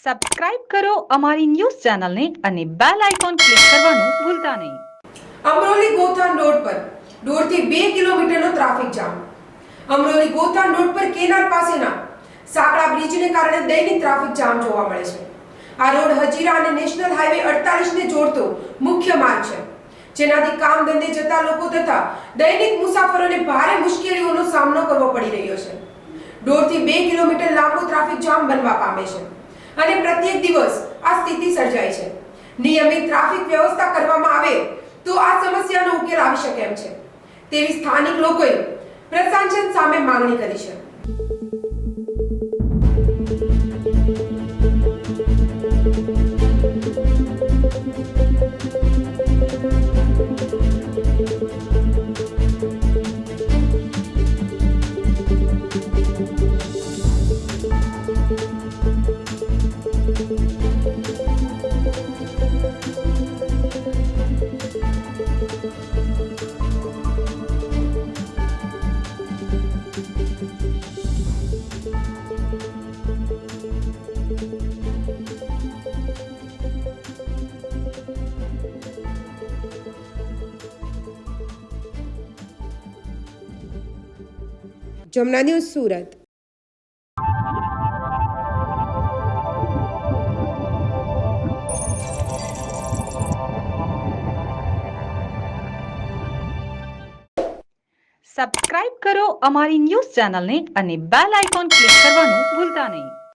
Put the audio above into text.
Subscribe કરો અમારી news ચેનલને અને બેલ આઇકોન ક્લિક કરવાનું ભૂલતા નહીં. અમરોલી ગોથાન રોડ પર દોઢથી 2 કિલોમીટરનો ટ્રાફિક જામ. અમરોલી ગોથાન રોડ પર કેનાલ પાસેના સાંકડા બ્રિજને કારણે દૈનિક ટ્રાફિક જામ જોવા મળે છે. આ રોડ હજીરા અને નેશનલ હાઈવે 48 ને જોડતો મુખ્ય માર્ગ છે, જેનાથી કામ ધંધે જતા લોકો તથા દૈનિક મુસાફરોને ભારે મુશ્કેલીઓનો સામનો કરવો પડી રહ્યો છે. 1.5 થી 2 કિલોમીટર લાંબો ટ્રાફિક જામ બનવા પામે છે અને પ્રત્યેક દિવસ આ સ્થિતિ સર્જાય છે. નિયમિત ટ્રાફિક વ્યવસ્થા કરવામાં આવે તો આ સમસ્યાનો ઉકેલ આવી શકે એમ છે તેવી સ્થાનિક લોકોએ પ્રશાસન સામે માંગણી કરી છે. જમના ન્યૂઝ સુરત. સબસ્ક્રાઇબ કરો અમારી ન્યૂઝ ચેનલને અને બેલ આઇકોન ક્લિક કરવાનું ભૂલતા નહીં.